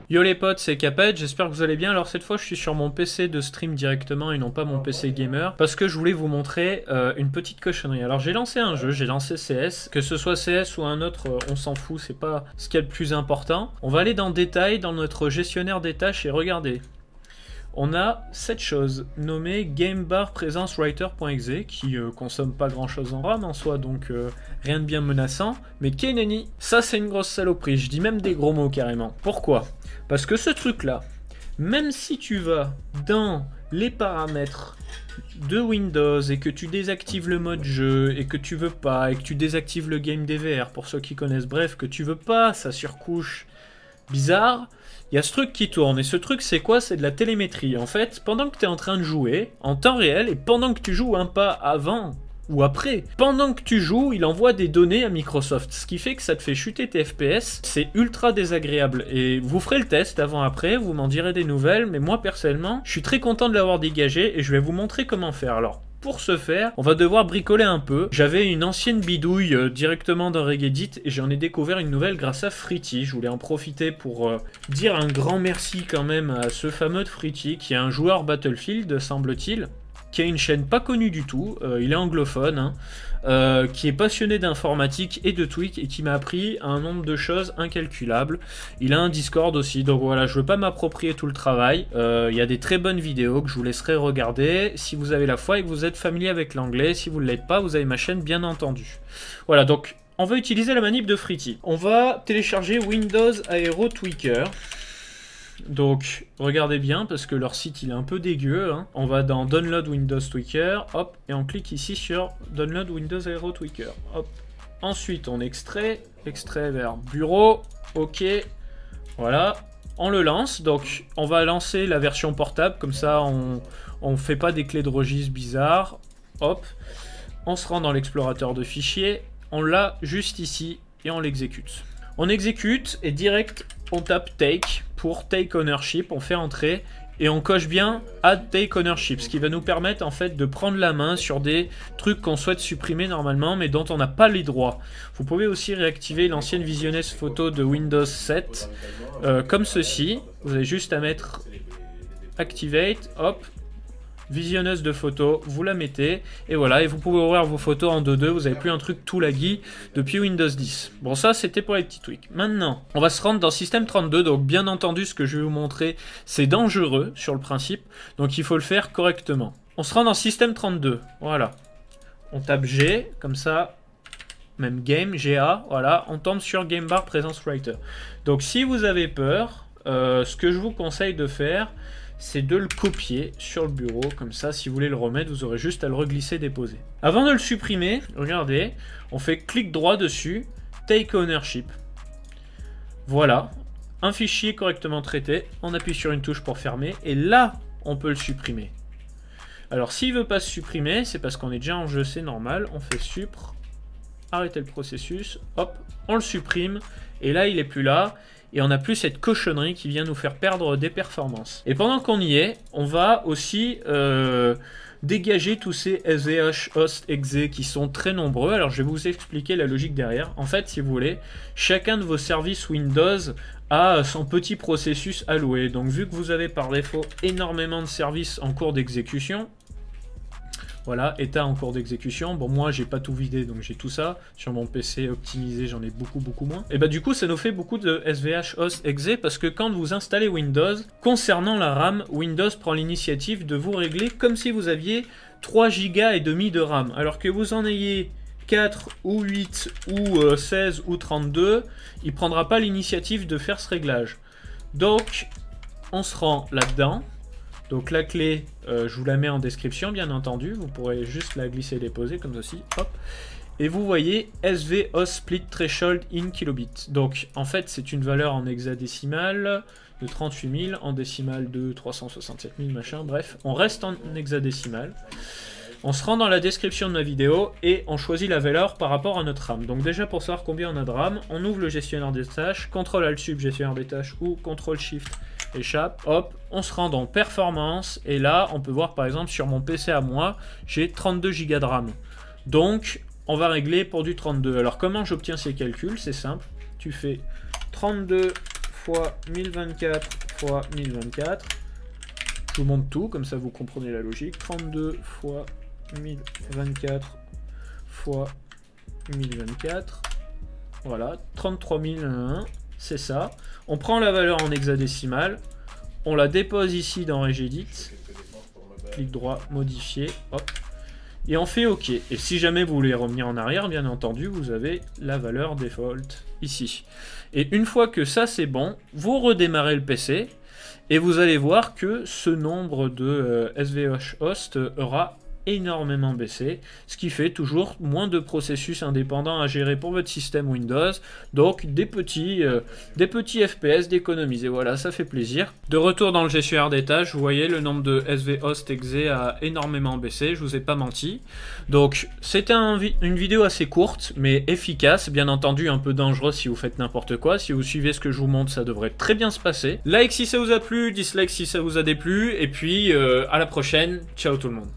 Yo les potes, c'est Caped, j'espère que vous allez bien. Alors cette fois je suis sur mon PC de stream directement et non pas mon PC gamer, parce que je voulais vous montrer une petite cochonnerie. Alors j'ai lancé un jeu, j'ai lancé CS, que ce soit CS ou un autre, on s'en fout, c'est pas ce qu'il y a de plus important. On va aller dans le détail, dans notre gestionnaire des tâches et regardez. On a cette chose nommée GameBarPresenceWriter.exe qui consomme pas grand chose en RAM en soi, donc rien de bien menaçant. Mais Keneni, ça c'est une grosse saloperie, je dis même des gros mots carrément. Pourquoi? Parce que ce truc là, même si tu vas dans les paramètres de Windows et que tu désactives le mode jeu et que tu veux pas, et que tu désactives le game DVR pour ceux qui connaissent, bref, que tu veux pas sa surcouche bizarre, il y a ce truc qui tourne. Et ce truc, c'est quoi? C'est de la télémétrie. En fait, pendant que tu es en train de jouer, en temps réel, et pendant que tu joues un pas avant ou après, pendant que tu joues, il envoie des données à Microsoft. Ce qui fait que ça te fait chuter tes FPS. C'est ultra désagréable. Et vous ferez le test avant-après, vous m'en direz des nouvelles. Mais moi, personnellement, je suis très content de l'avoir dégagé et je vais vous montrer comment faire. Alors, pour ce faire, on va devoir bricoler un peu. J'avais une ancienne bidouille directement dans Regedit et j'en ai découvert une nouvelle grâce à Fritty. Je voulais en profiter pour dire un grand merci quand même à ce fameux Fritty qui est un joueur Battlefield, semble-t-il, qui a une chaîne pas connue du tout, il est anglophone, hein, qui est passionné d'informatique et de tweak et qui m'a appris un nombre de choses incalculables. Il a un Discord aussi, donc voilà, je veux pas m'approprier tout le travail. Il y a des très bonnes vidéos que je vous laisserai regarder si vous avez la foi et que vous êtes familier avec l'anglais. Si vous ne l'êtes pas, vous avez ma chaîne bien entendu. Voilà, donc on va utiliser la manip de Fritty. On va télécharger Windows Aero Tweaker. Donc regardez bien parce que leur site il est un peu dégueu, hein. On va dans Download Windows Tweaker, hop, et on clique ici sur Download Windows Aero Tweaker, hop. Ensuite on extrait vers bureau, ok, voilà, on le lance. Donc on va lancer la version portable, comme ça on fait pas des clés de registre bizarres, hop. On se rend dans l'explorateur de fichiers, on l'a juste ici et on l'exécute. On exécute et direct on tape take pour take ownership, on fait entrer et on coche bien add take ownership, ce qui va nous permettre en fait de prendre la main sur des trucs qu'on souhaite supprimer normalement mais dont on n'a pas les droits. Vous pouvez aussi réactiver l'ancienne visionneuse photo de Windows 7 comme ceci. Vous avez juste à mettre activate, hop, visionneuse de photos, vous la mettez et voilà, et vous pouvez ouvrir vos photos en 2.2, vous n'avez plus un truc tout laggy depuis Windows 10. Bon, ça c'était pour les petits tweaks. Maintenant, on va se rendre dans System 32, donc bien entendu ce que je vais vous montrer c'est dangereux sur le principe, donc il faut le faire correctement. On se rend dans System 32, voilà. On tape G, comme ça, même Game, GA, voilà, on tombe sur GameBar Presence Writer. Donc si vous avez peur, ce que je vous conseille de faire, c'est de le copier sur le bureau, comme ça si vous voulez le remettre vous aurez juste à le reglisser, déposer. Avant de le supprimer, regardez, on fait clic droit dessus, take ownership, voilà, un fichier correctement traité, on appuie sur une touche pour fermer et là on peut le supprimer. Alors s'il veut pas se supprimer, c'est parce qu'on est déjà en jeu, c'est normal, on fait supr, arrêter le processus, hop, on le supprime et là il est plus là. Et on n'a plus cette cochonnerie qui vient nous faire perdre des performances. Et pendant qu'on y est, on va aussi dégager tous ces SVH host exe qui sont très nombreux. Alors je vais vous expliquer la logique derrière. En fait, si vous voulez, chacun de vos services Windows a son petit processus alloué. Donc vu que vous avez par défaut énormément de services en cours d'exécution, voilà, état en cours d'exécution. Bon, moi, j'ai pas tout vidé, donc j'ai tout ça. Sur mon PC optimisé, j'en ai beaucoup moins. Et bah, du coup, ça nous fait beaucoup de SVH host exe parce que quand vous installez Windows, concernant la RAM, Windows prend l'initiative de vous régler comme si vous aviez 3 Go et demi de RAM. Alors que vous en ayez 4 ou 8 ou 16 ou 32, il prendra pas l'initiative de faire ce réglage. Donc, on se rend là-dedans. Donc la clé, je vous la mets en description bien entendu, vous pourrez juste la glisser et déposer comme ceci, hop. Et vous voyez SV host split threshold in kilobits. Donc en fait c'est une valeur en hexadécimale de 38 000, en décimale de 367 000 machin, bref, on reste en hexadécimale. On se rend dans la description de ma vidéo et on choisit la valeur par rapport à notre RAM. Donc déjà pour savoir combien on a de RAM, on ouvre le gestionnaire des tâches, CTRL Alt Sub gestionnaire des tâches ou CTRL Shift échappe, hop, on se rend dans performance et là on peut voir par exemple sur mon PC à moi, j'ai 32 Go de RAM. Donc on va régler pour du 32. Alors comment j'obtiens ces calculs? C'est simple, tu fais 32 fois 1024 fois 1024. Je vous montre tout, comme ça vous comprenez la logique. 32 fois 1024 fois 1024. Voilà, 33 001, c'est ça. On prend la valeur en hexadécimal, on la dépose ici dans Regedit. Clic droit, modifier, hop. Et on fait OK. Et si jamais vous voulez revenir en arrière, bien entendu, vous avez la valeur default ici. Et une fois que ça c'est bon, vous redémarrez le PC et vous allez voir que ce nombre de SVH host aura énormément baissé, ce qui fait toujours moins de processus indépendants à gérer pour votre système Windows, donc des petits FPS d'économiser, voilà, ça fait plaisir. De retour dans le gestionnaire des tâches, vous voyez le nombre de svhost exe a énormément baissé, je vous ai pas menti. Donc c'était une vidéo assez courte mais efficace, bien entendu un peu dangereux si vous faites n'importe quoi. Si vous suivez ce que je vous montre, ça devrait très bien se passer. Like si ça vous a plu, dislike si ça vous a déplu, et puis à la prochaine, ciao tout le monde.